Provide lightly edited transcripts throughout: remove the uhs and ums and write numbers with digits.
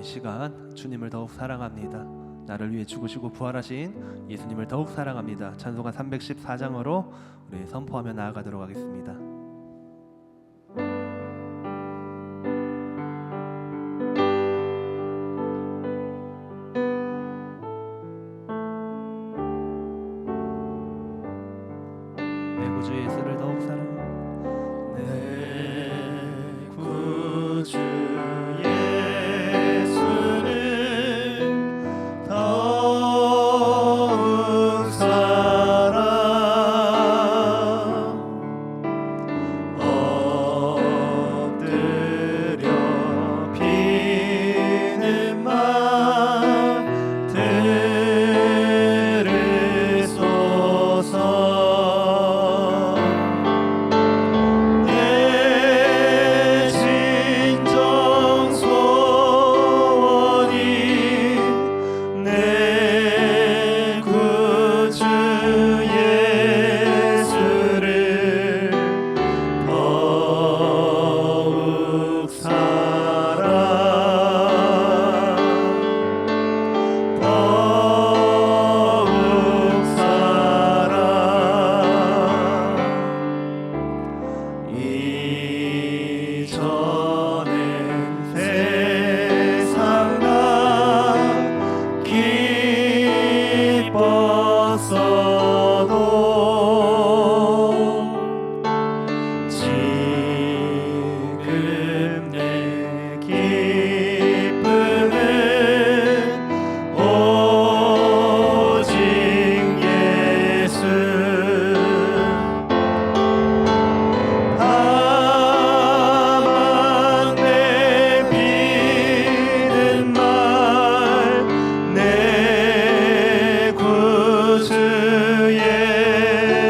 이 시간 주님을 더욱 사랑합니다. 나를 위해 죽으시고 부활하신 예수님을 더욱 사랑합니다. 찬송가 314장으로 우리 선포하며 나아가도록 하겠습니다. 내 구주 예수를 더욱 사랑. 내 구주 예수를 더욱 사랑. 엎드려 비는 말 들으소서. 내 진정 소원이 내 구주 예수를 더욱 사랑. 더욱 사랑. 이전엔 세상 나 기뻤어도 지금 내 기쁨은 오직 예수. 다만 내 비는 말 내 구주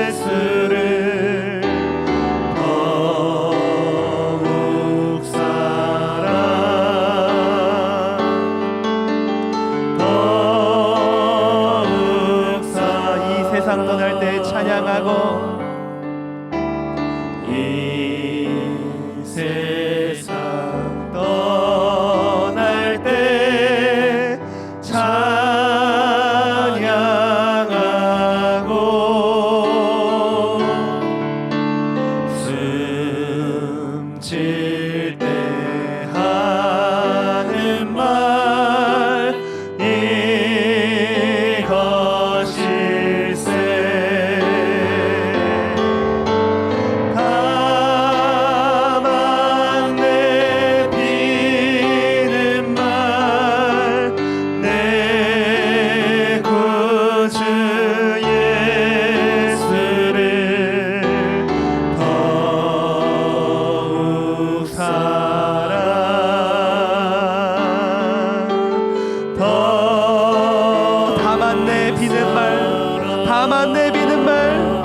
예수를 더욱 사랑. 더욱 사랑. 이 세상 떠날 때 찬양하고 이 세상 떠날 때 찬양하고 숨질 때 하는 말 이것일세. 다만 내 비는 말 내 구주 예수를 더욱 사랑. 다만 내 비는 말, 다만 내 비는 말,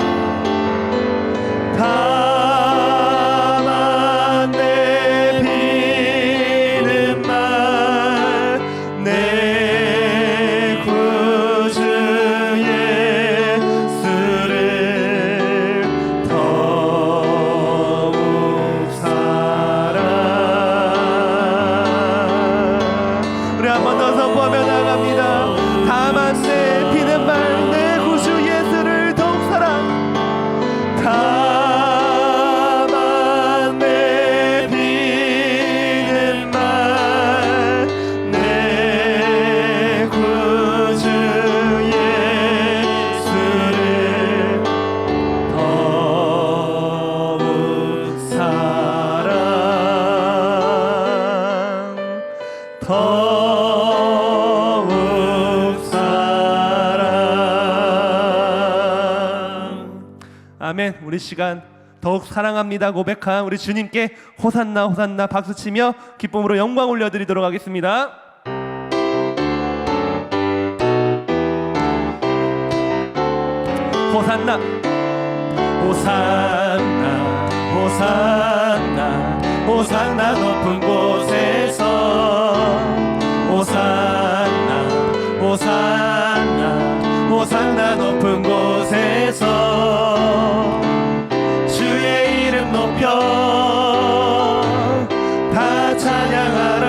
다만 내 비는 말 내 구주 예수를 더욱 사랑. 우리 한 번 더 선포하며 나갑니다. 다만 내 비는 말, 내 구주 예수를 더욱 사랑. 다만 내 비는 말 내 구주 예수를 더욱 사랑. 더욱 사랑. 아멘. 우리 시간 더욱 사랑합니다 고백한 우리 주님께 호산나 호산나 박수치며 기쁨으로 영광 올려드리도록 하겠습니다. 호산나 호산나 호산나 호산나 높은 곳에서. 호산나 호산나 호산나 높은 곳에서 주의 이름 높여 다 찬양하라.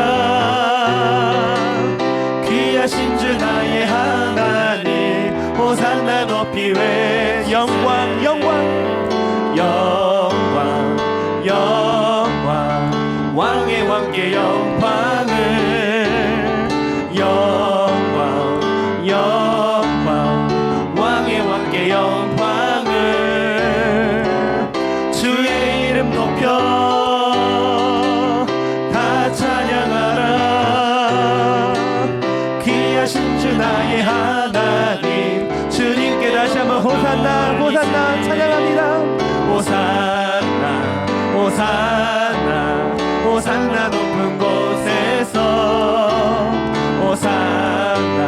귀하신 주 나의 하나님 호산나 높이 외 영광 영광 영광 영광 왕의 왕께 영광을 영광 영광 왕의 왕께 영광을 주의 이름 높여 다 찬양하라 귀하신 주 나의 하나님 주님께 다시 한번 호산나 호산나 찬양합니다 호산나 호산나 호산나 높은 곳에서 호산나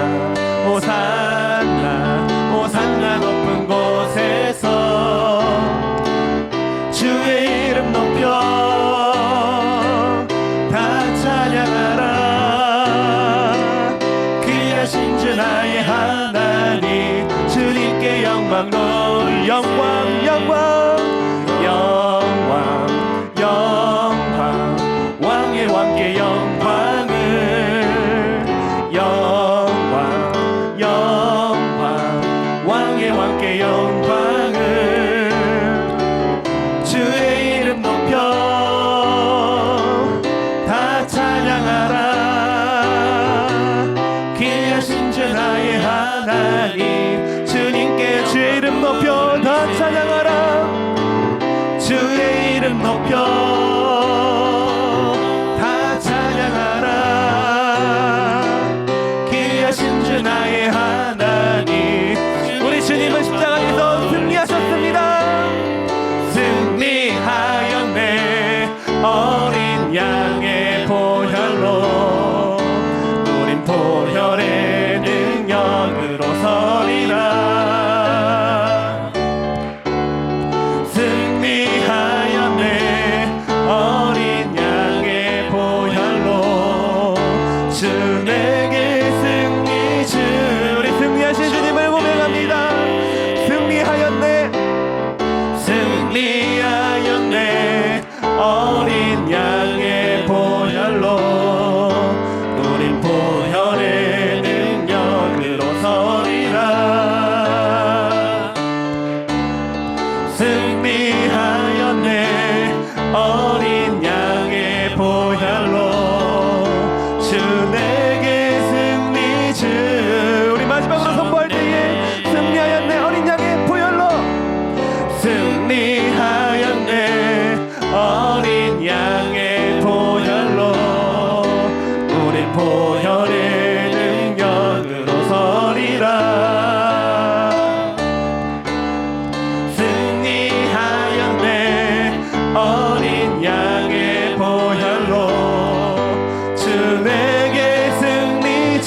호산나 호산나 높은 곳에서 주의 이름 높여 다 찬양하라 귀하신 주 나의 하나님 주님께 영광 영광 영광 영광 영광 왕의 왕께 영광을 영광 영광 왕의 왕께 영광을 주의 이름 높여 다 찬양하라 귀하신 주 나의 하나님 주님께 주의 이름 높여 다 찬양하라 주의 이름 높여 다 찬양하라 귀하신 주 나의 하나님 우리 주님은 십자가에서 승리하셨습니다 승리하였네 어린 양의 보혈로 우린 보혈의 능력으로 서리라 승리하였네 어린 양의 보혈로 주 내게 승리 주 우리 승리하신 주님을 고백합니다 승리하였네 승리하였네 어린 양의 보혈로 우린 보혈의 능력으로 서리라 승리하였네 어린 양의 보혈로 주 내게 승리 주 우리 마지막으로 선포할 때에 승리하였네 어린 양의 보혈로 승리하였네 어린 양의 보혈로 우린 보혈의 능력으로 서리라 승리하였네 어린 양의 보혈로 주 내게 승리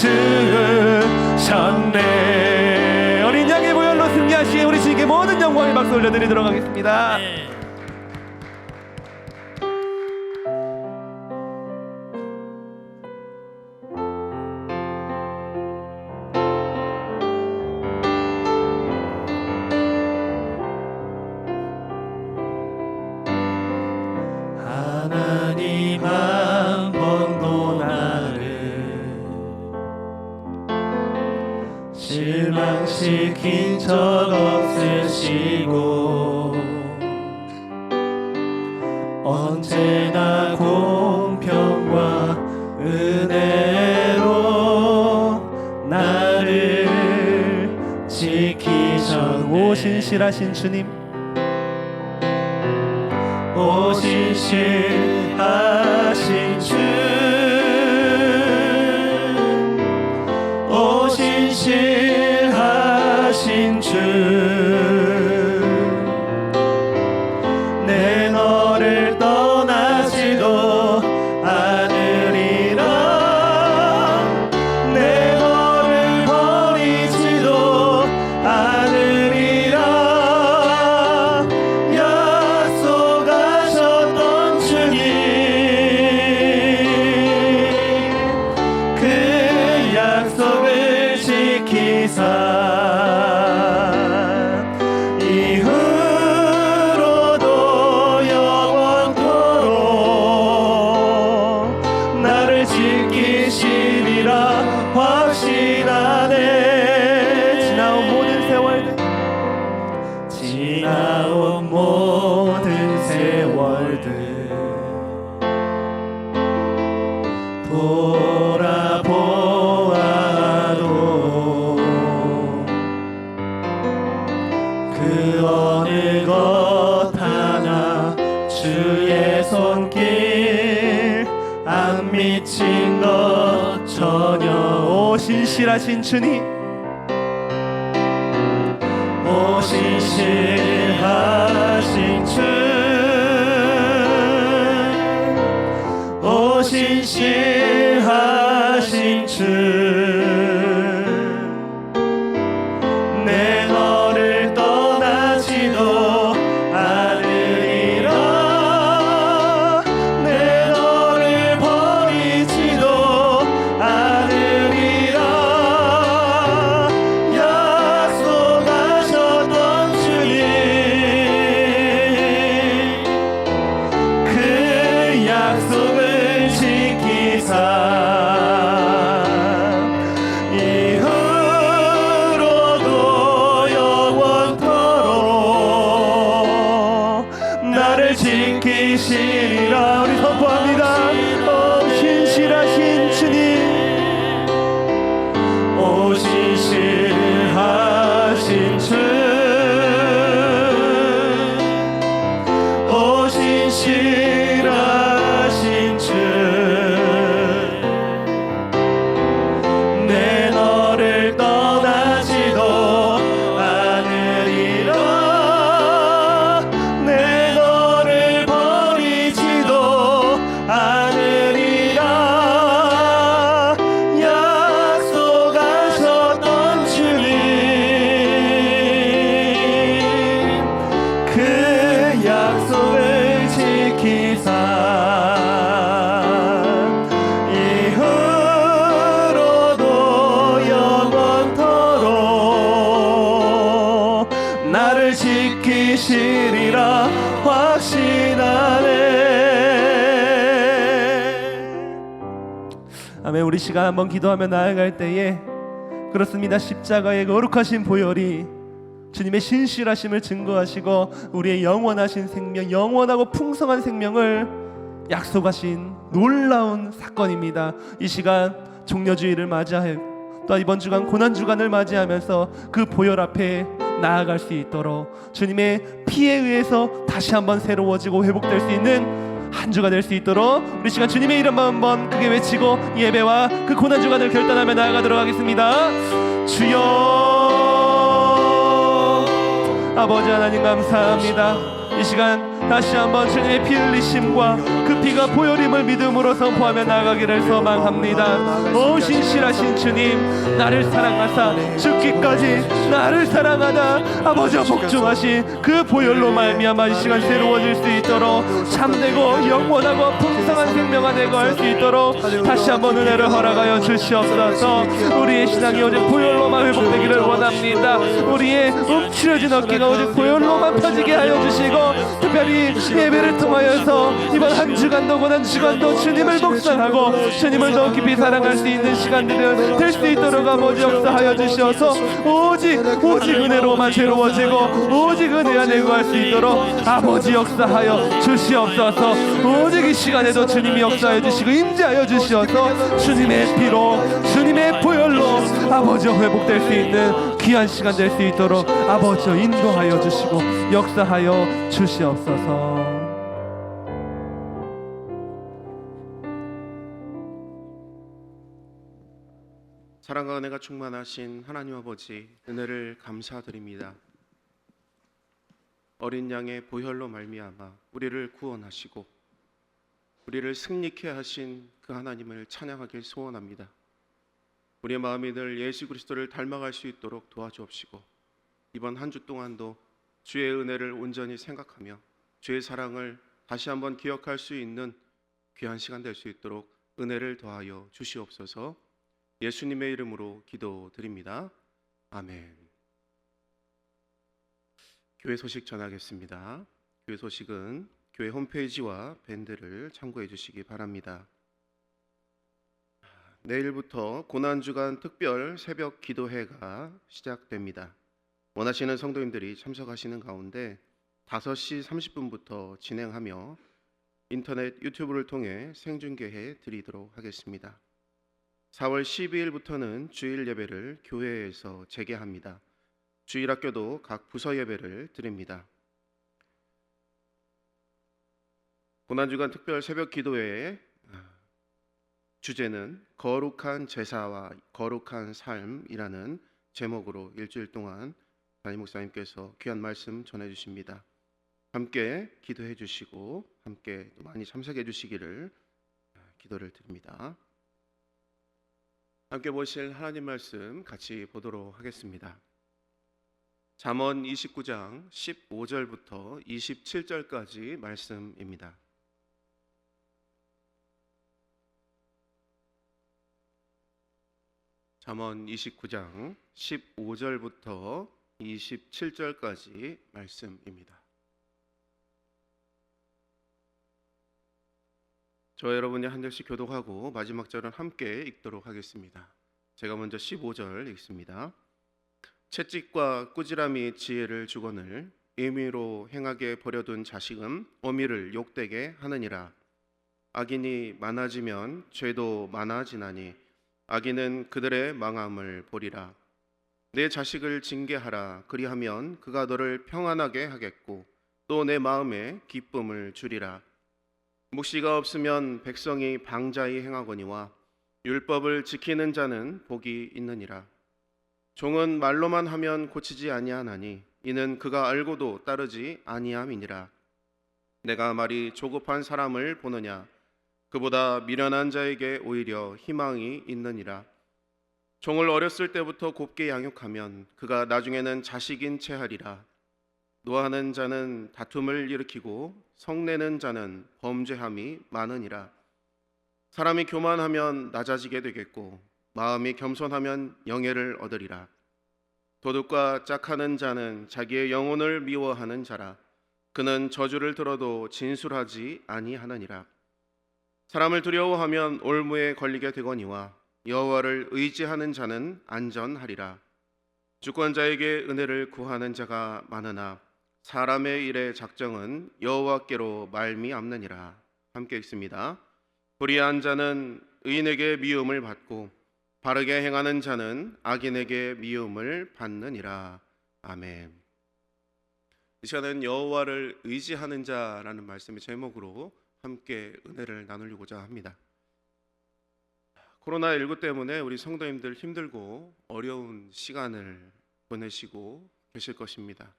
주셨네 어린 양의 보혈로 승리하시에 우리 주님께 모든 영광의 박수 올려드리도록 하겠습니다 하나님 한 번도 나를 실망시킨 적 없으시고 언제나 공평과 은혜로 나를 지키셨네 오신실하신 주님 오신실하신 주 오신실하신 주 내 너를 떠나지도 않으리라 내 너를 버리지도 않으리라 약속하셨던 주님 그 약속을 지키사 이후로도 영원토록 나를 지키시리라 확신 확신하네. 지나온 모든 세월들, 지나온 모든 세월들 돌아보아도 그 어느 것 하나 주의 손길 안 미친 것 전혀. 오 신실하신 주님, 오 신실하신 주, 오 신실하신 주, 내 너를 떠나지도 않으리라, 내 너를 버리지도 않으리라. 약속하셨던 주님, 그 약속을 지키사 이후로도 영원토록 나를 지키시리라. 우리 선포합니다. 오 신실하신 주님, 오 신실하신 주, 오 신실하신 주, 내 너를 떠나지도 않으리라, 내 너를 버리지도 않으리라. 약속하셨던 주님, 그 약속을 지키사 이후로도 영원토록 나를 지키시리라 확신하네. 아멘. 우리 시간 한번 기도하며 나아갈 때에 그렇습니다. 십자가의 거룩하신 보혈이 주님의 신실하심을 증거하시고 우리의 영원하신 생명, 영원하고 풍성한 생명을 약속하신 놀라운 사건입니다. 이 시간 종려주의를 맞이하여 또 이번 주간 고난주간을 맞이하면서 그 보혈 앞에 나아갈 수 있도록 주님의 피에 의해서 다시 한번 새로워지고 회복될 수 있는 한 주가 될 수 있도록 우리 시간 주님의 이름 한번 크게 외치고 예배와 그 고난주간을 결단하며 나아가도록 하겠습니다. 주여, 아버지 하나님 감사합니다. 이 시간 다시 한번 주님의 피 흘리심과 그 피가 보혈임을 믿음으로 선포하며 나아가기를 소망합니다. 오 신실하신 주님, 나를 사랑하사 죽기까지 나를 사랑하다 아버지 복종하신 그 보혈로 말미암아 이 시간 새로워질 수 있도록 참되고 영원하고 풍성한 생명 안에 거할 수 있도록 다시 한번 은혜를 허락하여 주시옵소서. 우리의 신앙이 오직 보혈로만 회복되기를 원합니다. 우리의 움츠려진 어깨가 오직 보혈로만 펴지게 하여 주시고 특별히 예배를 통하여서 이번 한 주간도 고난주간도 주님을 묵상하고 주님을 더 깊이 사랑할 수 있는 시간들을 될 수 있도록 아버지 역사하여 주시어서 오직 은혜로만 새로워지고 오직 은혜 안에 구할 수 있도록 아버지 역사하여 주시옵소서. 오직 이 시간에도 주님이 역사하여 주시고 임재하여 주시어서 주님의 피로 주님의 보혈로 아버지 회복될 수 있는 귀한 시간 될 수 있도록 아버지 인도하여 주시고 역사하여 주시옵소서. 사랑과 은혜가 충만하신 하나님 아버지, 은혜를 감사드립니다. 어린 양의 보혈로 말미암아 우리를 구원하시고 우리를 승리케 하신 그 하나님을 찬양하길 소원합니다. 우리의 마음이 늘 예수 그리스도를 닮아갈 수 있도록 도와주옵시고 이번 한 주 동안도 주의 은혜를 온전히 생각하며 주의 사랑을 다시 한번 기억할 수 있는 귀한 시간 될 수 있도록 은혜를 더하여 주시옵소서. 예수님의 이름으로 기도드립니다. 아멘. 교회 소식 전하겠습니다. 교회 소식은 교회 홈페이지와 밴드를 참고해 주시기 바랍니다. 내일부터 고난주간 특별 새벽 기도회가 시작됩니다. 원하시는 성도님들이 참석하시는 가운데 5시 30분부터 진행하며 인터넷 유튜브를 통해 생중계해 드리도록 하겠습니다. 4월 12일부터는 주일 예배를 교회에서 재개합니다. 주일학교도 각 부서 예배를 드립니다. 고난주간 특별 새벽 기도회의 주제는 거룩한 제사와 거룩한 삶이라는 제목으로 일주일 동안 담임 목사님께서 귀한 말씀 전해 주십니다. 함께 기도해 주시고 함께 또 많이 참석해 주시기를 기도를 드립니다. 함께 보실 하나님 말씀 같이 보도록 하겠습니다. 잠언 29장 15절부터 27절까지 말씀입니다. 잠언 29장 15절부터 27절까지 말씀입니다. 저 여러분이 한 절씩 교독하고 마지막 절은 함께 읽도록 하겠습니다. 제가 먼저 15절 읽습니다. 채찍과 꾸지람이 지혜를 주거늘 임의로 행하게 버려둔 자식은 어미를 욕되게 하느니라. 악인이 많아지면 죄도 많아지나니 악인은 그들의 망함을 보리라. 내 자식을 징계하라. 그리하면 그가 너를 평안하게 하겠고 또 내 마음에 기쁨을 주리라. 묵시가 없으면 백성이 방자히 행하거니와 율법을 지키는 자는 복이 있느니라. 종은 말로만 하면 고치지 아니하나니 이는 그가 알고도 따르지 아니함이니라. 내가 말이 조급한 사람을 보느냐 그보다 미련한 자에게 오히려 희망이 있느니라. 종을 어렸을 때부터 곱게 양육하면 그가 나중에는 자식인 채 하리라. 노하는 자는 다툼을 일으키고 성내는 자는 범죄함이 많으니라. 사람이 교만하면 낮아지게 되겠고 마음이 겸손하면 영예를 얻으리라. 도둑과 짝하는 자는 자기의 영혼을 미워하는 자라. 그는 저주를 들어도 진술하지 아니하느니라. 사람을 두려워하면 올무에 걸리게 되거니와 여호와를 의지하는 자는 안전하리라. 주권자에게 은혜를 구하는 자가 많으나 사람의 일의 작정은 여호와께로 말미암느니라. 함께 읽습니다. 불의한 자는 의인에게 미움을 받고 바르게 행하는 자는 악인에게 미움을 받느니라. 아멘. 이 시간은 여호와를 의지하는 자라는 말씀의 제목으로 함께 은혜를 나누려고자 합니다. 코로나19 때문에 우리 성도님들 힘들고 어려운 시간을 보내시고 계실 것입니다.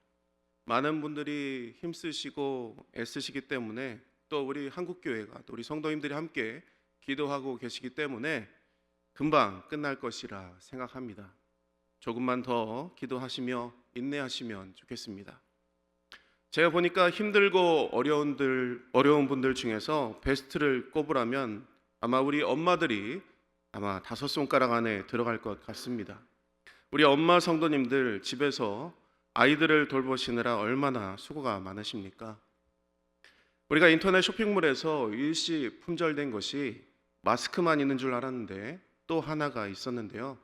많은 분들이 힘쓰시고 애쓰시기 때문에 또 우리 한국교회가 또 우리 성도님들이 함께 기도하고 계시기 때문에 금방 끝날 것이라 생각합니다. 조금만 더 기도하시며 인내하시면 좋겠습니다. 제가 보니까 힘들고 어려운 분들 중에서 베스트를 꼽으라면 아마 우리 엄마들이 아마 5손가락 안에 들어갈 것 같습니다. 우리 엄마 성도님들 집에서 아이들을 돌보시느라 얼마나 수고가 많으십니까? 우리가 인터넷 쇼핑몰에서 일시 품절된 것이 마스크만 있는 줄 알았는데 또 하나가 있었는데요.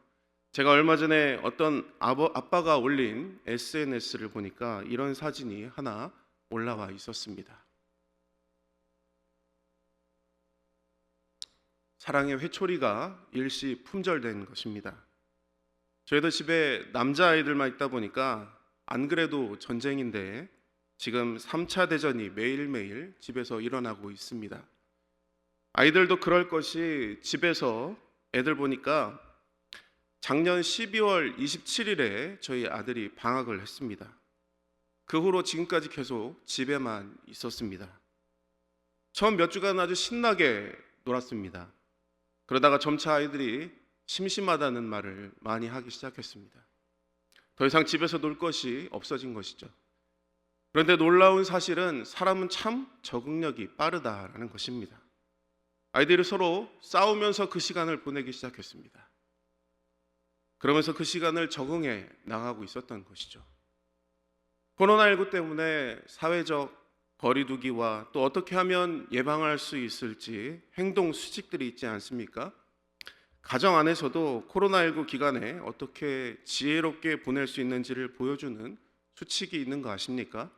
제가 얼마 전에 어떤 아빠가 올린 SNS를 보니까 이런 사진이 하나 올라와 있었습니다. 사랑의 회초리가 일시 품절된 것입니다. 저희도 집에 남자아이들만 있다 보니까 안 그래도 전쟁인데 지금 3차 대전이 매일매일 집에서 일어나고 있습니다. 아이들도 그럴 것이 집에서 애들 보니까 작년 12월 27일에 저희 아들이 방학을 했습니다. 그 후로 지금까지 계속 집에만 있었습니다. 처음 몇 주간 아주 신나게 놀았습니다. 그러다가 점차 아이들이 심심하다는 말을 많이 하기 시작했습니다. 더 이상 집에서 놀 것이 없어진 것이죠. 그런데 놀라운 사실은 사람은 참 적응력이 빠르다라는 것입니다. 아이들이 서로 싸우면서 그 시간을 보내기 시작했습니다. 그러면서 그 시간을 적응해 나가고 있었던 것이죠. 코로나19 때문에 사회적 거리두기와 또 어떻게 하면 예방할 수 있을지 행동 수칙들이 있지 않습니까? 가정 안에서도 코로나19 기간에 어떻게 지혜롭게 보낼 수 있는지를 보여주는 수칙이 있는 거 아십니까?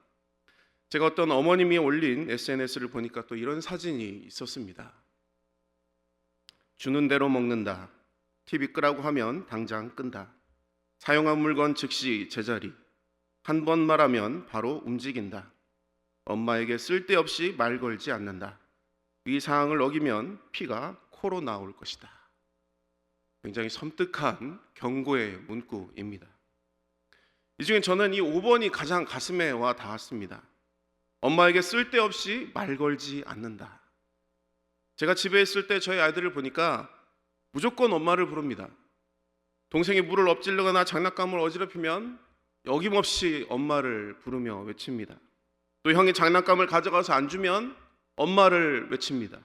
제가 어떤 어머님이 올린 SNS를 보니까 또 이런 사진이 있었습니다. 주는 대로 먹는다. TV 끄라고 하면 당장 끈다. 사용한 물건 즉시 제자리. 한 번 말하면 바로 움직인다. 엄마에게 쓸데없이 말 걸지 않는다. 이 사항을 어기면 피가 코로 나올 것이다. 굉장히 섬뜩한 경고의 문구입니다. 이 중에 저는 이 5번이 가장 가슴에 와 닿았습니다. 엄마에게 쓸데없이 말 걸지 않는다. 제가 집에 있을 때 저희 아이들을 보니까 무조건 엄마를 부릅니다. 동생이 물을 엎질르거나 장난감을 어지럽히면 어김없이 엄마를 부르며 외칩니다. 또 형이 장난감을 가져가서 안 주면 엄마를 외칩니다.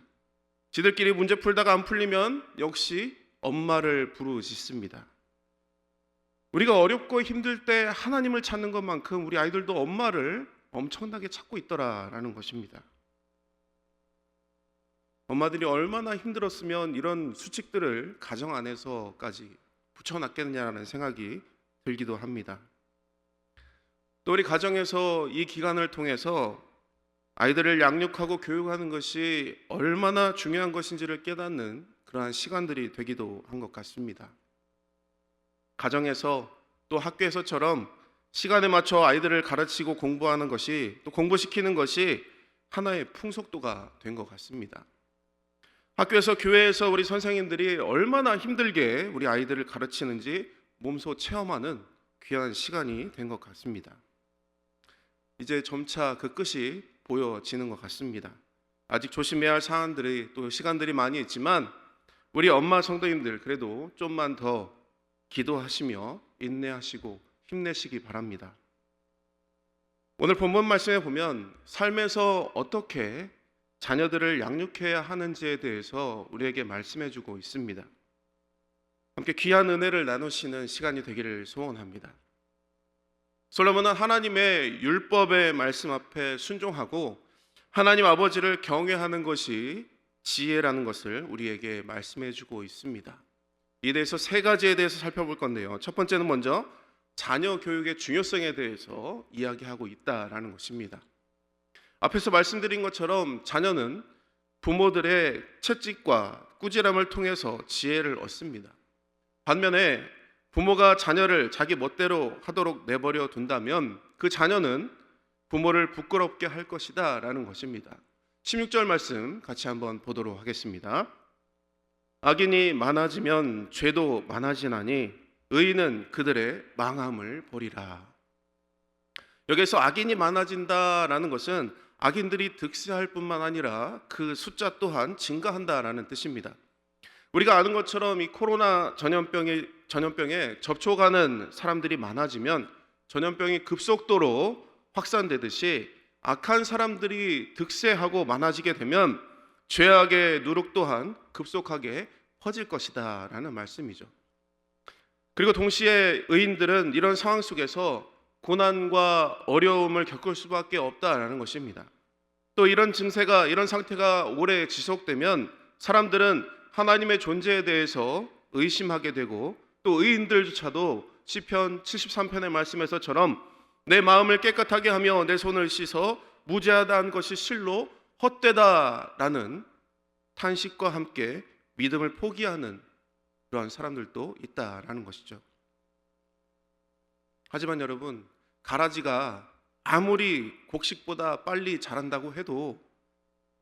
지들끼리 문제 풀다가 안 풀리면 역시 엄마를 부르짖습니다. 우리가 어렵고 힘들 때 하나님을 찾는 것만큼 우리 아이들도 엄마를 엄청나게 찾고 있더라라는 것입니다. 엄마들이 얼마나 힘들었으면 이런 수칙들을 가정 안에서까지 붙여놨겠느냐라는 생각이 들기도 합니다. 또 우리 가정에서 이 기간을 통해서 아이들을 양육하고 교육하는 것이 얼마나 중요한 것인지를 깨닫는 그러한 시간들이 되기도 한 것 같습니다. 가정에서 또 학교에서처럼 시간에 맞춰 아이들을 가르치고 공부하는 것이, 또 공부시키는 것이 하나의 풍속도가 된 것 같습니다. 학교에서, 교회에서 우리 선생님들이 얼마나 힘들게 우리 아이들을 가르치는지 몸소 체험하는 귀한 시간이 된 것 같습니다. 이제 점차 그 끝이 보여지는 것 같습니다. 아직 조심해야 할 사안들이, 또 시간들이 많이 있지만 우리 엄마 성도님들 그래도 좀만 더 기도하시며 인내하시고 힘내시기 바랍니다. 오늘 본문 말씀에 보면 삶에서 어떻게 자녀들을 양육해야 하는지에 대해서 우리에게 말씀해 주고 있습니다. 함께 귀한 은혜를 나누시는 시간이 되기를 소원합니다. 솔로몬은 하나님의 율법의 말씀 앞에 순종하고 하나님 아버지를 경외하는 것이 지혜라는 것을 우리에게 말씀해 주고 있습니다. 이에 대해서 세 가지에 대해서 살펴볼 건데요. 첫 번째는 먼저 자녀 교육의 중요성에 대해서 이야기하고 있다라는 것입니다. 앞에서 말씀드린 것처럼 자녀는 부모들의 채찍과 꾸지람을 통해서 지혜를 얻습니다. 반면에 부모가 자녀를 자기 멋대로 하도록 내버려 둔다면 그 자녀는 부모를 부끄럽게 할 것이다 라는 것입니다. 16절 말씀 같이 한번 보도록 하겠습니다. 악인이 많아지면 죄도 많아지나니 의인은 그들의 망함을 보리라. 여기서 악인이 많아진다라는 것은 악인들이 득세할 뿐만 아니라 그 숫자 또한 증가한다라는 뜻입니다. 우리가 아는 것처럼 이 코로나 전염병에 접촉하는 사람들이 많아지면 전염병이 급속도로 확산되듯이 악한 사람들이 득세하고 많아지게 되면 죄악의 누룩 또한 급속하게 퍼질 것이다 라는 말씀이죠. 그리고 동시에 의인들은 이런 상황 속에서 고난과 어려움을 겪을 수밖에 없다라는 것입니다. 또 이런 증세가, 이런 상태가 오래 지속되면 사람들은 하나님의 존재에 대해서 의심하게 되고, 또 의인들조차도 시편 73편의 말씀에서처럼 내 마음을 깨끗하게 하며 내 손을 씻어 무죄하다는 것이 실로 헛되다라는 탄식과 함께 믿음을 포기하는 그러한 사람들도 있다라는 것이죠. 하지만 여러분, 가라지가 아무리 곡식보다 빨리 자란다고 해도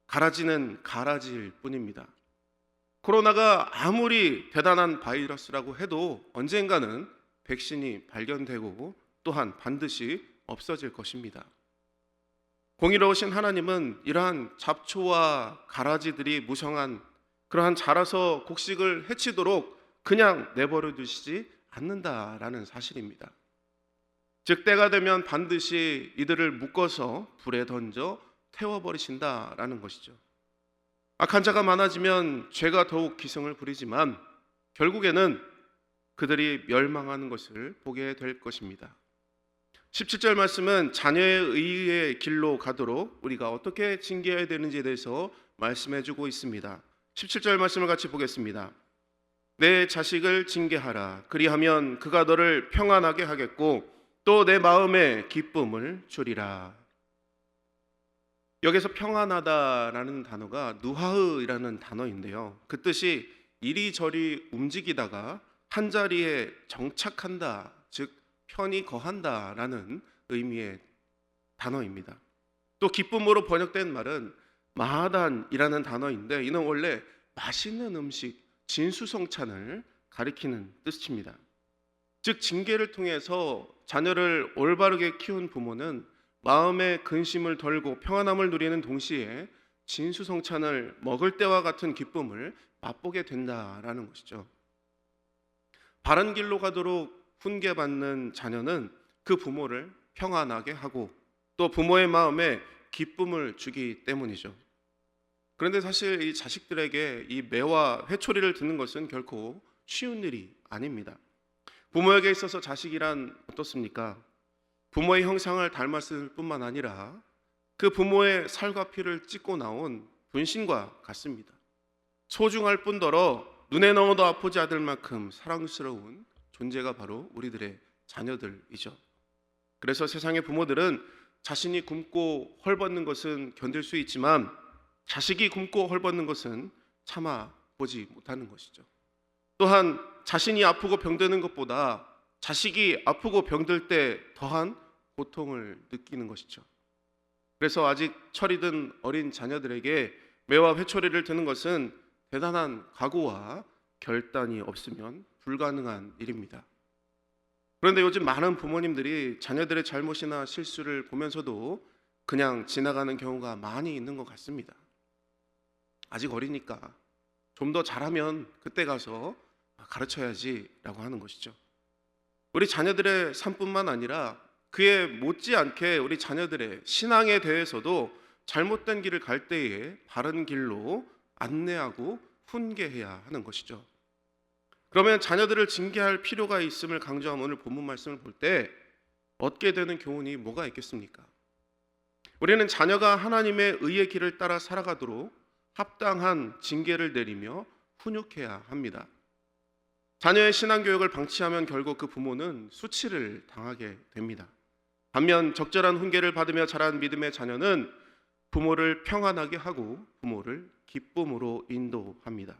가라지는 가라지일 뿐입니다. 코로나가 아무리 대단한 바이러스라고 해도 언젠가는 백신이 발견되고 또한 반드시 없어질 것입니다. 공의로우신 하나님은 이러한 잡초와 가라지들이 무성한 그러한 자라서 곡식을 해치도록 그냥 내버려 두시지 않는다라는 사실입니다. 즉 때가 되면 반드시 이들을 묶어서 불에 던져 태워버리신다라는 것이죠. 악한 자가 많아지면 죄가 더욱 기승을 부리지만 결국에는 그들이 멸망하는 것을 보게 될 것입니다. 17절 말씀은 자녀의 의의 길로 가도록 우리가 어떻게 징계해야 되는지에 대해서 말씀해 주고 있습니다. 17절 말씀을 같이 보겠습니다. 내 자식을 징계하라. 그리하면 그가 너를 평안하게 하겠고 또 내 마음에 기쁨을 주리라. 여기서 평안하다라는 단어가 누하흐이라는 단어인데요. 그 뜻이 이리저리 움직이다가 한 자리에 정착한다, 즉 편히 거한다라는 의미의 단어입니다. 또 기쁨으로 번역된 말은 마하단이라는 단어인데 이는 원래 맛있는 음식, 진수성찬을 가리키는 뜻입니다. 즉 징계를 통해서 자녀를 올바르게 키운 부모는 마음의 근심을 덜고 평안함을 누리는 동시에 진수성찬을 먹을 때와 같은 기쁨을 맛보게 된다라는 것이죠. 바른 길로 가도록 훈계받는 자녀는 그 부모를 평안하게 하고 또 부모의 마음에 기쁨을 주기 때문이죠. 그런데 사실 이 자식들에게 이 매와 회초리를 드는 것은 결코 쉬운 일이 아닙니다. 부모에게 있어서 자식이란 어떻습니까? 부모의 형상을 닮았을 뿐만 아니라 그 부모의 살과 피를 찢고 나온 분신과 같습니다. 소중할 뿐더러 눈에 넣어도 아프지 않을 만큼 사랑스러운 존재가 바로 우리들의 자녀들이죠. 그래서 세상의 부모들은 자신이 굶고 헐벗는 것은 견딜 수 있지만 자식이 굶고 헐벗는 것은 참아 보지 못하는 것이죠. 또한 자신이 아프고 병드는 것보다 자식이 아프고 병들 때 더한 고통을 느끼는 것이죠. 그래서 아직 철이 든 어린 자녀들에게 매와 회초리를 드는 것은 대단한 각오와 결단이 없으면 불가능한 일입니다. 그런데 요즘 많은 부모님들이 자녀들의 잘못이나 실수를 보면서도 그냥 지나가는 경우가 많이 있는 것 같습니다. 아직 어리니까 좀 더 잘하면 그때 가서 가르쳐야지라고 하는 것이죠. 우리 자녀들의 삶뿐만 아니라 그에 못지않게 우리 자녀들의 신앙에 대해서도 잘못된 길을 갈 때에 바른 길로 안내하고 훈계해야 하는 것이죠. 그러면 자녀들을 징계할 필요가 있음을 강조한 오늘 본문 말씀을 볼 때 얻게 되는 교훈이 뭐가 있겠습니까? 우리는 자녀가 하나님의 의의 길을 따라 살아가도록 합당한 징계를 내리며 훈육해야 합니다. 자녀의 신앙교육을 방치하면 결국 그 부모는 수치를 당하게 됩니다. 반면 적절한 훈계를 받으며 자란 믿음의 자녀는 부모를 평안하게 하고 부모를 기쁨으로 인도합니다.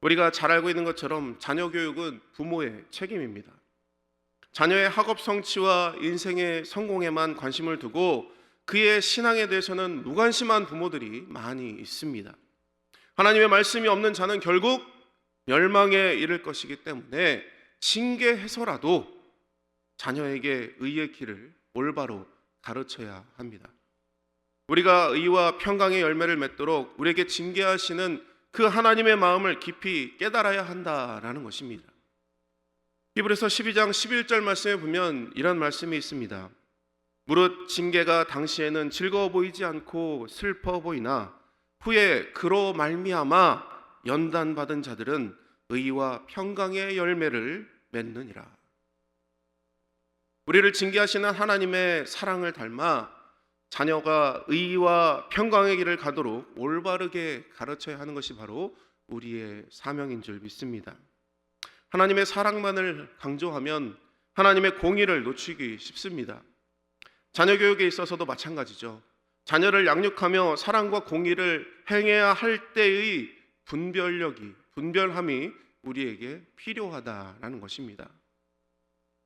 우리가 잘 알고 있는 것처럼 자녀 교육은 부모의 책임입니다. 자녀의 학업 성취와 인생의 성공에만 관심을 두고 그의 신앙에 대해서는 무관심한 부모들이 많이 있습니다. 하나님의 말씀이 없는 자는 결국 멸망에 이를 것이기 때문에 징계해서라도 자녀에게 의의 길을 올바로 가르쳐야 합니다. 우리가 의와 평강의 열매를 맺도록 우리에게 징계하시는 그 하나님의 마음을 깊이 깨달아야 한다라는 것입니다. 히브리서 12장 11절 말씀에 보면 이런 말씀이 있습니다. 무릇 징계가 당시에는 즐거워 보이지 않고 슬퍼 보이나 후에 그로 말미암아 연단받은 자들은 의와 평강의 열매를 맺느니라. 우리를 징계하시는 하나님의 사랑을 닮아 자녀가 의와 평강의 길을 가도록 올바르게 가르쳐야 하는 것이 바로 우리의 사명인 줄 믿습니다. 하나님의 사랑만을 강조하면 하나님의 공의를 놓치기 쉽습니다. 자녀 교육에 있어서도 마찬가지죠. 자녀를 양육하며 사랑과 공의를 행해야 할 때의 분별함이 우리에게 필요하다라는 것입니다.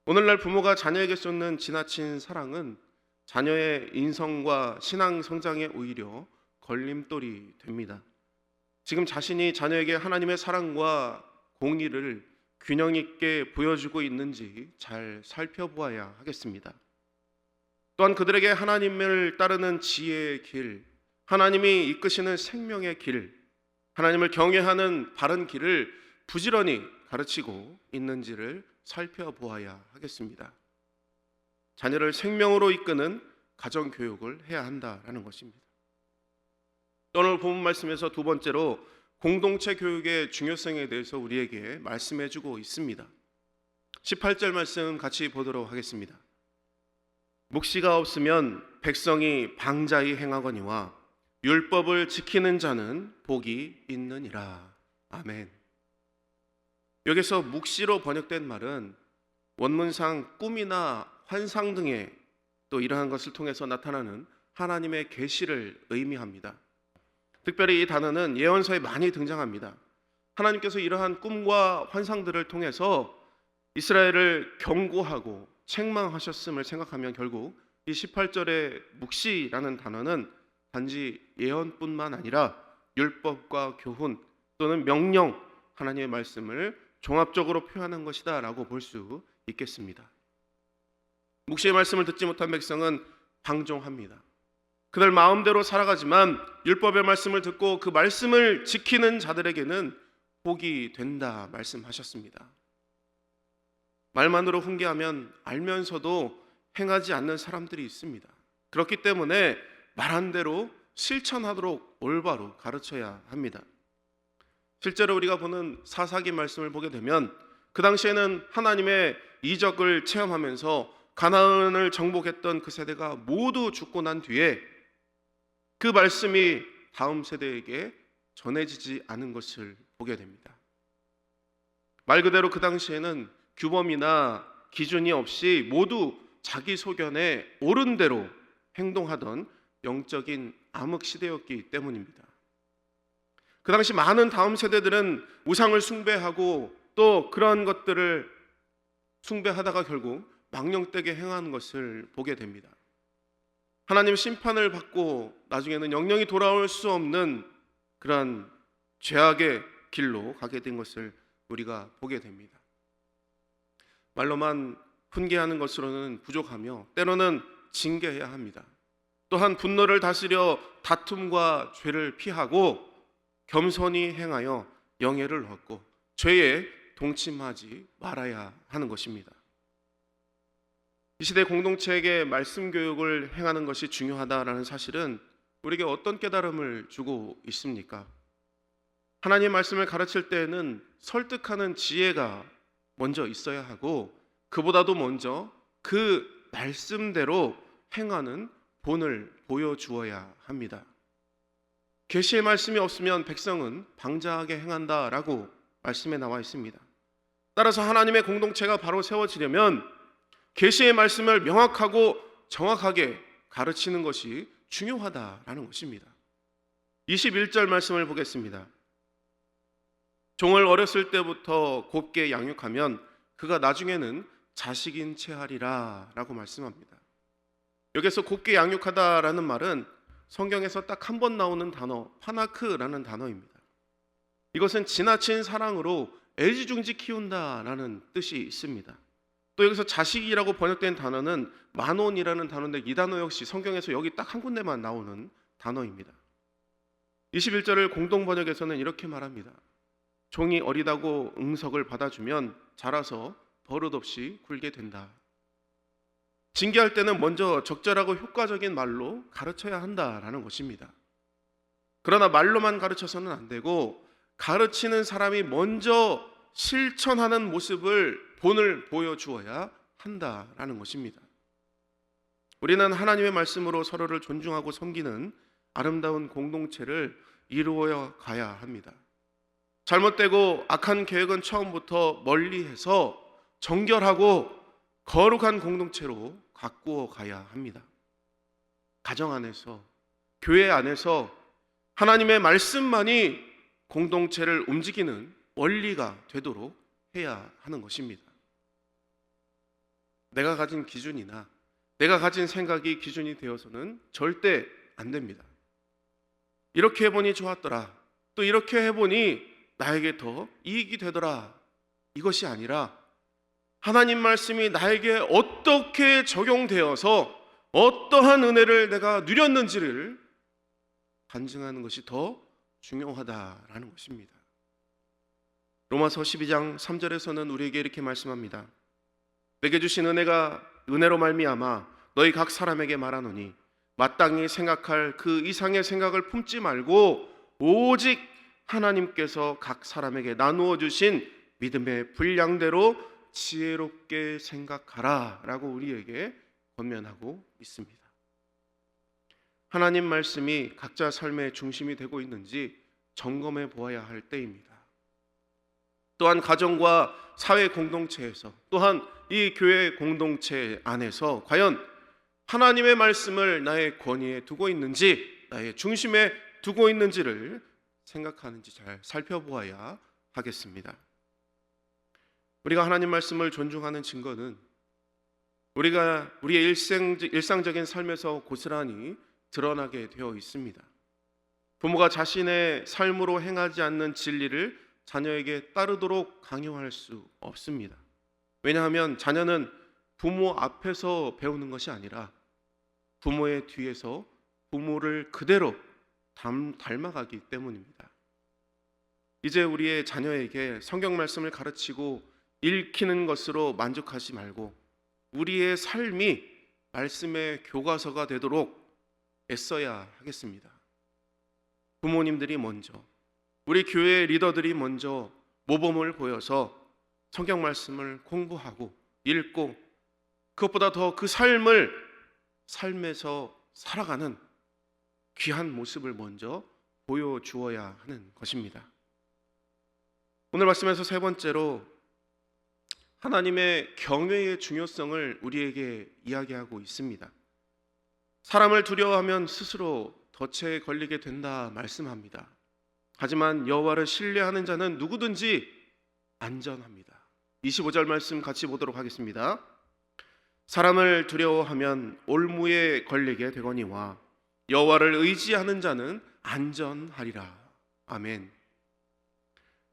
오늘날 부모가 자녀에게 쏟는 지나친 사랑은 자녀의 인성과 신앙 성장에 오히려 걸림돌이 됩니다. 지금 자신이 자녀에게 하나님의 사랑과 공의를 균형 있게 보여주고 있는지 잘 살펴보아야 하겠습니다. 또한 그들에게 하나님을 따르는 지혜의 길, 하나님이 이끄시는 생명의 길, 하나님을 경외하는 바른 길을 부지런히 가르치고 있는지를 살펴보아야 하겠습니다. 자녀를 생명으로 이끄는 가정교육을 해야 한다라는 것입니다. 오늘 본문 말씀에서 두 번째로 공동체 교육의 중요성에 대해서 우리에게 말씀해주고 있습니다. 18절 말씀 같이 보도록 하겠습니다. 묵시가 없으면 백성이 방자히 행하거니와 율법을 지키는 자는 복이 있느니라. 아멘. 여기서 묵시로 번역된 말은 원문상 꿈이나 환상 등의 또 이러한 것을 통해서 나타나는 하나님의 계시를 의미합니다. 특별히 이 단어는 예언서에 많이 등장합니다. 하나님께서 이러한 꿈과 환상들을 통해서 이스라엘을 경고하고 책망하셨음을 생각하면 결국 이 18절의 묵시라는 단어는 단지 예언뿐만 아니라 율법과 교훈 또는 명령, 하나님의 말씀을 종합적으로 표현한 것이다 라고 볼 수 있겠습니다. 묵시의 말씀을 듣지 못한 백성은 방종합니다. 그들 마음대로 살아가지만 율법의 말씀을 듣고 그 말씀을 지키는 자들에게는 복이 된다 말씀하셨습니다. 말만으로 훈계하면 알면서도 행하지 않는 사람들이 있습니다. 그렇기 때문에 말한 대로 실천하도록 올바로 가르쳐야 합니다. 실제로 우리가 보는 사사기 말씀을 보게 되면 그 당시에는 하나님의 이적을 체험하면서 가나안을 정복했던 그 세대가 모두 죽고 난 뒤에 그 말씀이 다음 세대에게 전해지지 않은 것을 보게 됩니다. 말 그대로 그 당시에는 규범이나 기준이 없이 모두 자기 소견에 옳은 대로 행동하던 영적인 암흑 시대였기 때문입니다. 그 당시 많은 다음 세대들은 우상을 숭배하고 또 그런 것들을 숭배하다가 결국 망령되게 행하는 것을 보게 됩니다. 하나님 심판을 받고 나중에는 영영이 돌아올 수 없는 그런 죄악의 길로 가게 된 것을 우리가 보게 됩니다. 말로만 훈계하는 것으로는 부족하며 때로는 징계해야 합니다. 또한 분노를 다스려 다툼과 죄를 피하고 겸손히 행하여 영예를 얻고 죄에 동침하지 말아야 하는 것입니다. 이 시대 공동체에게 말씀 교육을 행하는 것이 중요하다라는 사실은 우리에게 어떤 깨달음을 주고 있습니까? 하나님의 말씀을 가르칠 때에는 설득하는 지혜가 먼저 있어야 하고 그보다도 먼저 그 말씀대로 행하는 본을 보여주어야 합니다. 계시의 말씀이 없으면 백성은 방자하게 행한다라고 말씀에 나와 있습니다. 따라서 하나님의 공동체가 바로 세워지려면 계시의 말씀을 명확하고 정확하게 가르치는 것이 중요하다라는 것입니다. 21절 말씀을 보겠습니다. 종을 어렸을 때부터 곱게 양육하면 그가 나중에는 자식인 채 하리라 라고 말씀합니다. 여기서 곱게 양육하다라는 말은 성경에서 딱 한 번 나오는 단어 파나크라는 단어입니다. 이것은 지나친 사랑으로 애지중지 키운다라는 뜻이 있습니다. 또 여기서 자식이라고 번역된 단어는 만온이라는 단어인데 이 단어 역시 성경에서 여기 딱 한 군데만 나오는 단어입니다. 21절을 공동 번역에서는 이렇게 말합니다. 종이 어리다고 응석을 받아주면 자라서 버릇없이 굴게 된다. 징계할 때는 먼저 적절하고 효과적인 말로 가르쳐야 한다라는 것입니다. 그러나 말로만 가르쳐서는 안 되고 가르치는 사람이 먼저 실천하는 모습을 본을 보여주어야 한다라는 것입니다. 우리는 하나님의 말씀으로 서로를 존중하고 섬기는 아름다운 공동체를 이루어 가야 합니다. 잘못되고 악한 계획은 처음부터 멀리해서 정결하고 거룩한 공동체로 가꾸어 가야 합니다. 가정 안에서, 교회 안에서 하나님의 말씀만이 공동체를 움직이는 원리가 되도록 해야 하는 것입니다. 내가 가진 기준이나 내가 가진 생각이 기준이 되어서는 절대 안 됩니다. 이렇게 해보니 좋았더라, 또 이렇게 해보니 나에게 더 이익이 되더라, 이것이 아니라 하나님 말씀이 나에게 어떻게 적용되어서 어떠한 은혜를 내가 누렸는지를 간증하는 것이 더 중요하다라는 것입니다. 로마서 12장 3절에서는 우리에게 이렇게 말씀합니다. 내게 주신 은혜로 말미암아 너희 각 사람에게 말하노니 마땅히 생각할 그 이상의 생각을 품지 말고 오직 하나님께서 각 사람에게 나누어 주신 믿음의 분량대로 지혜롭게 생각하라 라고 우리에게 권면하고 있습니다. 하나님 말씀이 각자 삶의 중심이 되고 있는지 점검해 보아야 할 때입니다. 또한 가정과 사회 공동체에서, 또한 이 교회 공동체 안에서 과연 하나님의 말씀을 나의 권위에 두고 있는지, 나의 중심에 두고 있는지를 생각하는지 잘 살펴보아야 하겠습니다. 우리가 하나님 말씀을 존중하는 증거는 우리가 우리의 일상적인 삶에서 고스란히 드러나게 되어 있습니다. 부모가 자신의 삶으로 행하지 않는 진리를 자녀에게 따르도록 강요할 수 없습니다. 왜냐하면 자녀는 부모 앞에서 배우는 것이 아니라 부모의 뒤에서 부모를 그대로 닮아가기 때문입니다. 이제 우리의 자녀에게 성경 말씀을 가르치고 읽히는 것으로 만족하지 말고 우리의 삶이 말씀의 교과서가 되도록 애써야 하겠습니다. 부모님들이 먼저, 우리 교회 리더들이 먼저 모범을 보여서 성경 말씀을 공부하고 읽고 그것보다 더 그 삶에서 살아가는 귀한 모습을 먼저 보여주어야 하는 것입니다. 오늘 말씀에서 세 번째로 하나님의 경외의 중요성을 우리에게 이야기하고 있습니다. 사람을 두려워하면 스스로 덫에 걸리게 된다 말씀합니다. 하지만 여호와를 신뢰하는 자는 누구든지 안전합니다. 25절 말씀 같이 보도록 하겠습니다. 사람을 두려워하면 올무에 걸리게 되거니와 여호와를 의지하는 자는 안전하리라. 아멘.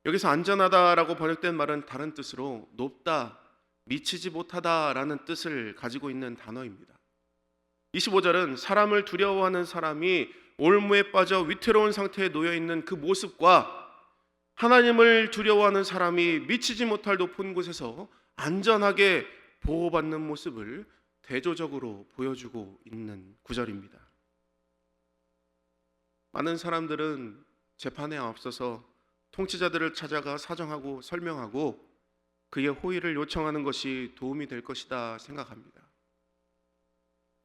여기서 안전하다라고 번역된 말은 다른 뜻으로 높다, 미치지 못하다라는 뜻을 가지고 있는 단어입니다. 25절은 사람을 두려워하는 사람이 올무에 빠져 위태로운 상태에 놓여 있는 그 모습과 하나님을 두려워하는 사람이 미치지 못할 높은 곳에서 안전하게 보호받는 모습을 대조적으로 보여주고 있는 구절입니다. 많은 사람들은 재판에 앞서서 통치자들을 찾아가 사정하고 설명하고 그의 호의를 요청하는 것이 도움이 될 것이다 생각합니다.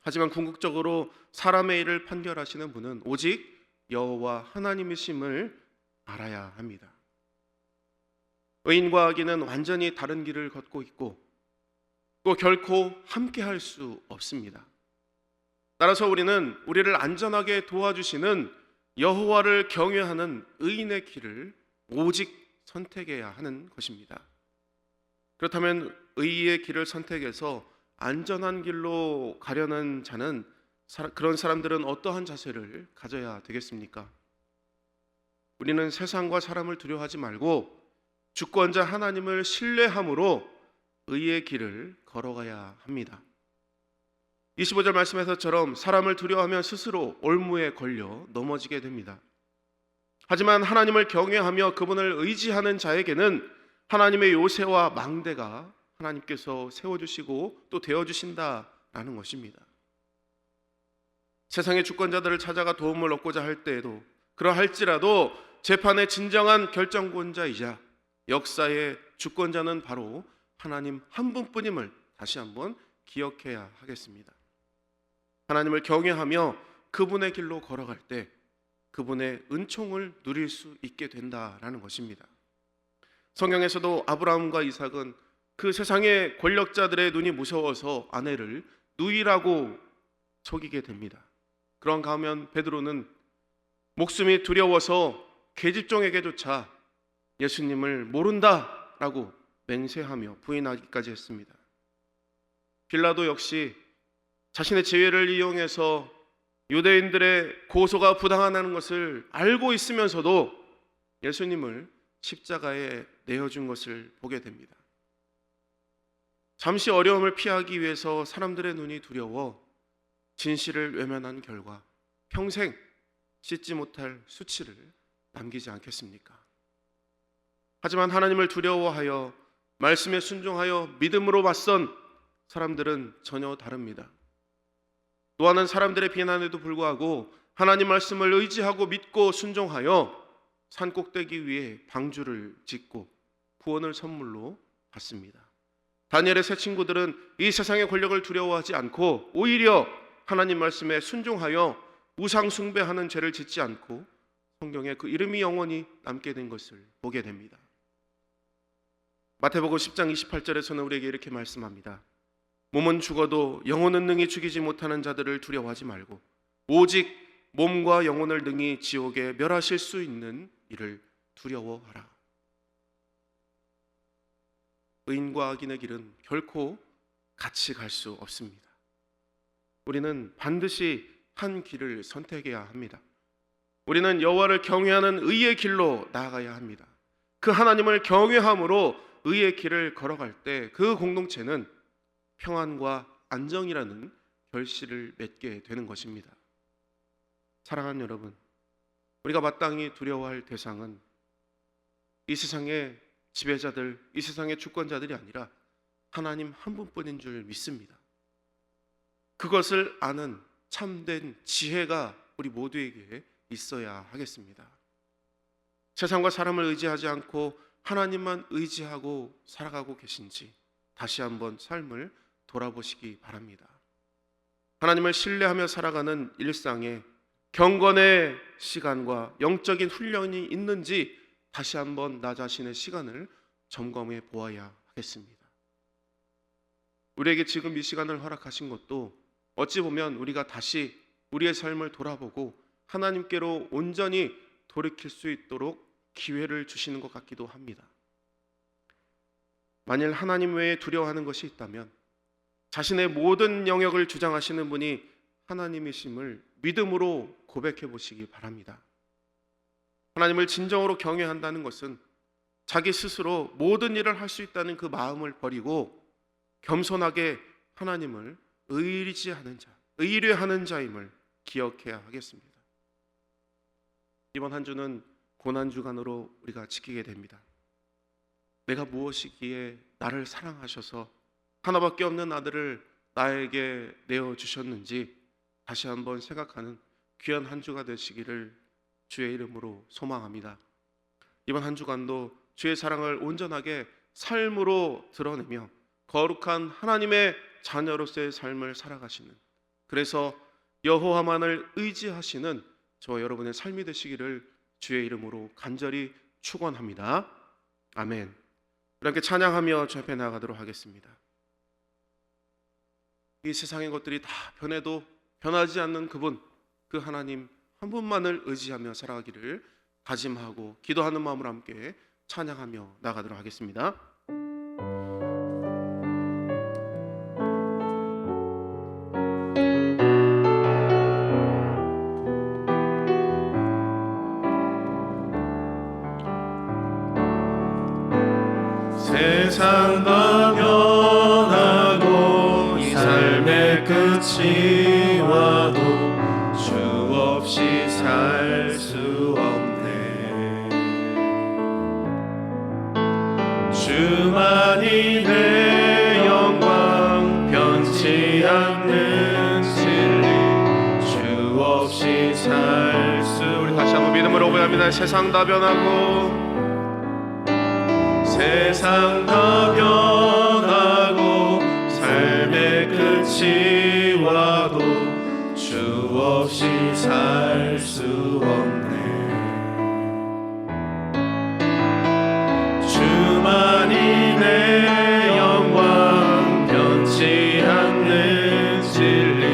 하지만 궁극적으로 사람의 일을 판결하시는 분은 오직 여호와 하나님이심을 알아야 합니다. 의인과 악인은 완전히 다른 길을 걷고 있고 또 결코 함께할 수 없습니다. 따라서 우리는 우리를 안전하게 도와주시는 여호와를 경외하는 의인의 길을 오직 선택해야 하는 것입니다. 그렇다면 의의 길을 선택해서 안전한 길로 가려는 자는, 그런 사람들은 어떠한 자세를 가져야 되겠습니까? 우리는 세상과 사람을 두려워하지 말고 주권자 하나님을 신뢰함으로 의의 길을 걸어가야 합니다. 25절 말씀에서처럼 사람을 두려워하면 스스로 올무에 걸려 넘어지게 됩니다. 하지만 하나님을 경외하며 그분을 의지하는 자에게는 하나님의 요새와 망대가 하나님께서 세워주시고 또 되어주신다라는 것입니다. 세상의 주권자들을 찾아가 도움을 얻고자 할 때에도, 그러할지라도 재판의 진정한 결정권자이자 역사의 주권자는 바로 하나님 한 분뿐임을 다시 한번 기억해야 하겠습니다. 하나님을 경외하며 그분의 길로 걸어갈 때 그분의 은총을 누릴 수 있게 된다라는 것입니다. 성경에서도 아브라함과 이삭은 그 세상의 권력자들의 눈이 무서워서 아내를 누이라고 속이게 됩니다. 그런 가면 베드로는 목숨이 두려워서 계집종에게조차 예수님을 모른다라고 맹세하며 부인하기까지 했습니다. 빌라도 역시 자신의 지위를 이용해서 유대인들의 고소가 부당하다는 것을 알고 있으면서도 예수님을 십자가에 내어준 것을 보게 됩니다. 잠시 어려움을 피하기 위해서 사람들의 눈이 두려워 진실을 외면한 결과 평생 씻지 못할 수치를 남기지 않겠습니까? 하지만 하나님을 두려워하여 말씀에 순종하여 믿음으로 맞선 사람들은 전혀 다릅니다. 노아는 사람들의 비난에도 불구하고 하나님 말씀을 의지하고 믿고 순종하여 산 꼭대기 위에 방주를 짓고 구원을 선물로 받습니다. 다니엘의 세 친구들은 이 세상의 권력을 두려워하지 않고 오히려 하나님 말씀에 순종하여 우상 숭배하는 죄를 짓지 않고 성경에 그 이름이 영원히 남게 된 것을 보게 됩니다. 마태복음 10장 28절에서는 우리에게 이렇게 말씀합니다. 몸은 죽어도 영혼은 능히 죽이지 못하는 자들을 두려워하지 말고 오직 몸과 영혼을 능히 지옥에 멸하실 수 있는 이를 두려워하라. 의인과 악인의 길은 결코 같이 갈 수 없습니다. 우리는 반드시 한 길을 선택해야 합니다. 우리는 여호와를 경외하는 의의 길로 나아가야 합니다. 그 하나님을 경외함으로 의의 길을 걸어갈 때 그 공동체는 평안과 안정이라는 결실을 맺게 되는 것입니다. 사랑하는 여러분, 우리가 마땅히 두려워할 대상은 이 세상의 지배자들, 이 세상의 주권자들이 아니라 하나님 한 분뿐인 줄 믿습니다. 그것을 아는 참된 지혜가 우리 모두에게 있어야 하겠습니다. 세상과 사람을 의지하지 않고 하나님만 의지하고 살아가고 계신지 다시 한번 삶을 돌아보시기 바랍니다. 하나님을 신뢰하며 살아가는 일상에 경건의 시간과 영적인 훈련이 있는지 다시 한번 나 자신의 시간을 점검해 보아야 하겠습니다. 우리에게 지금 이 시간을 허락하신 것도 어찌 보면 우리가 다시 우리의 삶을 돌아보고 하나님께로 온전히 돌이킬 수 있도록 기회를 주시는 것 같기도 합니다. 만일 하나님 외에 두려워하는 것이 있다면 자신의 모든 영역을 주장하시는 분이 하나님이심을 믿음으로 고백해 보시기 바랍니다. 하나님을 진정으로 경외한다는 것은 자기 스스로 모든 일을 할 수 있다는 그 마음을 버리고 겸손하게 하나님을 의지하는 자, 의뢰하는 자임을 기억해야 하겠습니다. 이번 한 주는 고난주간으로 우리가 지키게 됩니다. 내가 무엇이기에 나를 사랑하셔서 하나밖에 없는 아들을 나에게 내어주셨는지 다시 한번 생각하는 귀한 한 주가 되시기를 주의 이름으로 소망합니다. 이번 한 주간도 주의 사랑을 온전하게 삶으로 드러내며 거룩한 하나님의 자녀로서의 삶을 살아가시는, 그래서 여호와만을 의지하시는 저와 여러분의 삶이 되시기를 주의 이름으로 간절히 축원합니다. 아멘. 우리 함께 찬양하며 주 앞에 나아가도록 하겠습니다. 이 세상의 것들이 다 변해도 변하지 않는 그분, 그 하나님 한 분만을 의지하며 살아가기를 다짐하고 기도하는 마음으로 함께 찬양하며 나아가도록 하겠습니다. 세상과 변하고 이 삶의 끝이 와도 주 없이 살 수 없네. 주만이 내 영광, 변치 않는 진리, 주 없이 살 수. 우리 다시 한번 믿음으로 고백합니다. 세상 다 변하고 세상 다 변하고 삶의 끝이 와도 주 없이 살 수 없네. 주만이 내 영광, 변치 않는 진리,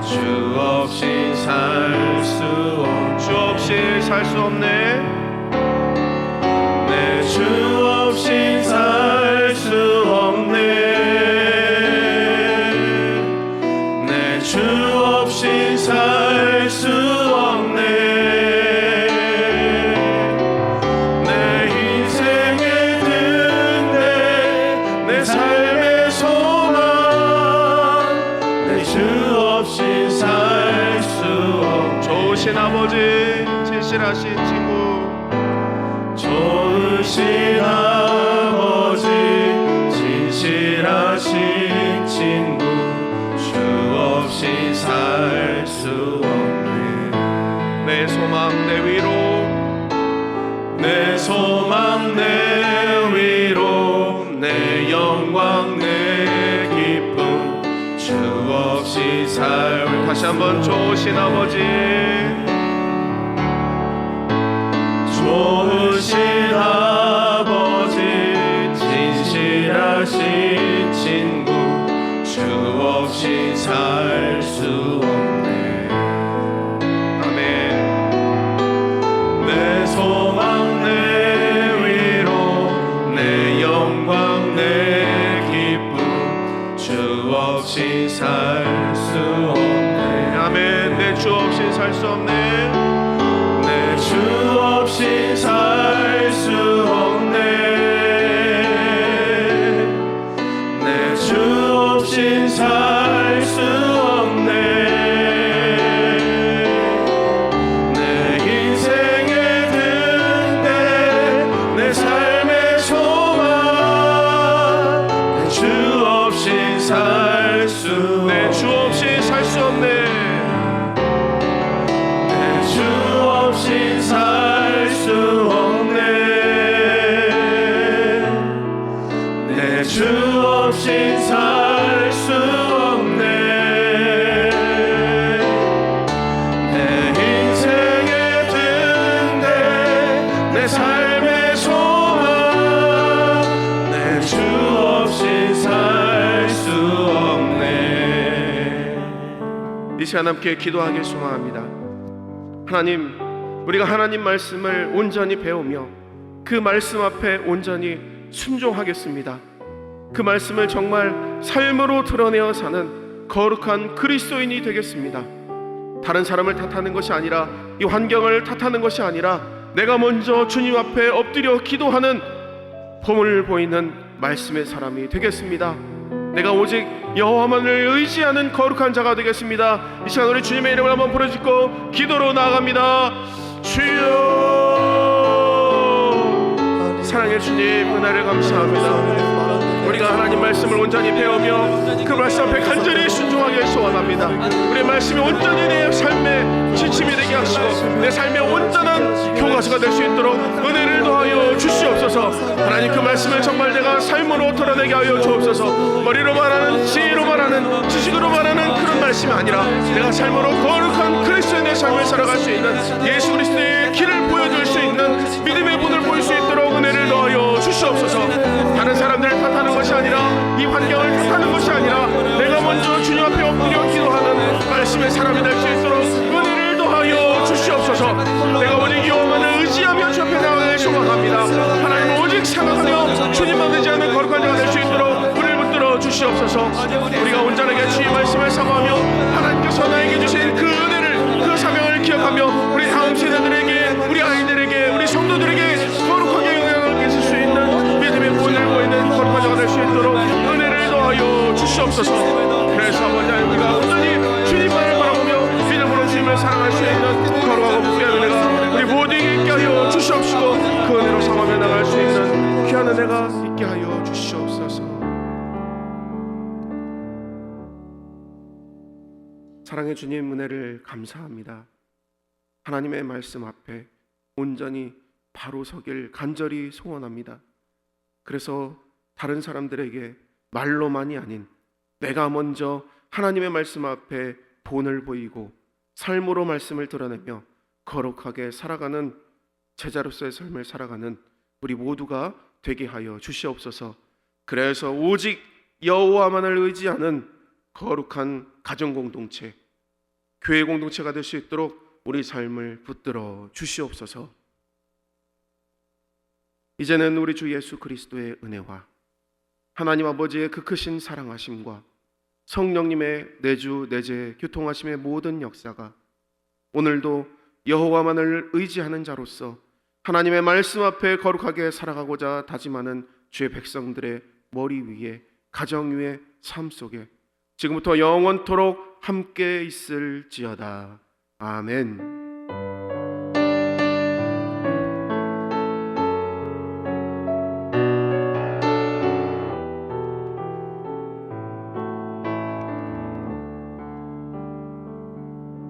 주 없이 살 수 없네. 주 없이 살 수 없네. 주 없이 살 수 없네. 내 주 없이 살 수 없네. 내 인생의 등대, 내 삶의 소망, 내 주 없이 살 수 없네. 좋으신 아버지, 진실하신 친구, 좋으신 아버지, 진실하신 친구, 주 없이 살 수 없네. 내 소망, 내 위로, 내 소망, 내 위로, 내 영광, 내 기쁨, 주 없이 살. 다시 한번 좋으신 아버지, 좋으신 아버지, 수 없네. 아멘. 내 소망 내 위로 내 영광 내 기쁨 주 없이 살 수 없네. 아멘. 내 주 없이 살 수 없네. 내 주 없이 살 수 없네. 내 주 없이 살 수 없네. 내 인생의 등대 내 삶의 소망 내 주 없이 살 수 내 주 없이 살 수 없네. 내 주 없이 살 수 없네. 내 주 없이 살 수 없네. 내 인생의 등대 내 삶의 소망 내 주 없이 살 수 없네. 이 시간 함께 기도하길 소망합니다. 하나님, 우리가 하나님 말씀을 온전히 배우며 그 말씀 앞에 온전히 순종하겠습니다. 그 말씀을 정말 삶으로 드러내어 사는 거룩한 그리스도인이 되겠습니다. 다른 사람을 탓하는 것이 아니라, 이 환경을 탓하는 것이 아니라, 내가 먼저 주님 앞에 엎드려 기도하는 봄을 보이는 말씀의 사람이 되겠습니다. 내가 오직 여호와만을 의지하는 거룩한 자가 되겠습니다. 이 시간 우리 주님의 이름을 한번 부르짖고 기도로 나아갑니다. 주여, 사랑의 주님, 은혜를 감사합니다. 우리가 하나님 말씀을 온전히 배우며 그 말씀 앞에 간절히 순종하길 소원합니다. 우리의 말씀이 온전히 내 삶의 지침이 되게 하시고 내 삶의 온전한 교과서가 될 수 있도록 은혜를 더하여 주시옵소서. 하나님, 그 말씀을 정말 내가 삶으로 드러내게 하여 주옵소서. 머리로 말하는, 지혜로 말하는, 지식으로 말하는 그런 말씀이 아니라 내가 삶으로 거룩한 그리스도인의 삶을 살아갈 수 있는, 예수 그리스도의 길을 보여줄 수 있는 믿음의 분을 보일 수 있도록 은혜를 더하여 주시옵소서. 다른 사람들을 탓하는 것이 아니라, 이 환경을 탓하는 것이 아니라, 내가 먼저 주님 앞에 엎드려 기도하는 말씀의 사람이 될 수 있도록 은혜를 더하여 주시옵소서. 내가 오직 여호와만을 의지하며 주 앞에 나아가길 소망합니다. 하나님 오직 생각하며 주님만 의지하는 거룩한 자가 될 수 있도록 은혜를 붙들어 주시옵소서. 우리가 온전하게 주의 말씀을 사모하며 하나님께서 나에게 주신 그 은혜를, 그 사명을 기억하며 우리 다음 세대들에게, 우리 아이들에게, 우리 성도들에게 거룩하게 영향을 끼칠 수 있는 믿음의 본을 보이는 거룩한 자가 될 수 있도록 은혜를 더하여 주시옵소서. 그래서 아버지, 우리가 온전히 주님만을 바라보며 믿음으로 주님을 사랑할 수 있는 거룩하고 부귀한 은혜가 우리 모두에게 있게 하여 주시옵시고, 그 은혜로 상하며 나갈 수 있는 귀한 은혜가 있게 하여 주시옵소서. 사랑의 주님, 은혜를 감사합니다. 하나님의 말씀 앞에 온전히 바로 서길 간절히 소원합니다. 그래서 다른 사람들에게 말로만이 아닌 내가 먼저 하나님의 말씀 앞에 본을 보이고 삶으로 말씀을 드러내며 거룩하게 살아가는 제자로서의 삶을 살아가는 우리 모두가 되게 하여 주시옵소서. 그래서 오직 여호와만을 의지하는 거룩한 가정 공동체, 교회 공동체가 될 수 있도록 우리 삶을 붙들어 주시옵소서. 이제는 우리 주 예수 그리스도의 은혜와 하나님 아버지의 그 크신 사랑하심과 성령님의 내주 내재 교통하심의 모든 역사가 오늘도 여호와만을 의지하는 자로서 하나님의 말씀 앞에 거룩하게 살아가고자 다짐하는 주의 백성들의 머리 위에, 가정 위에, 삶 속에 지금부터 영원토록 함께 있을지어다. 아멘.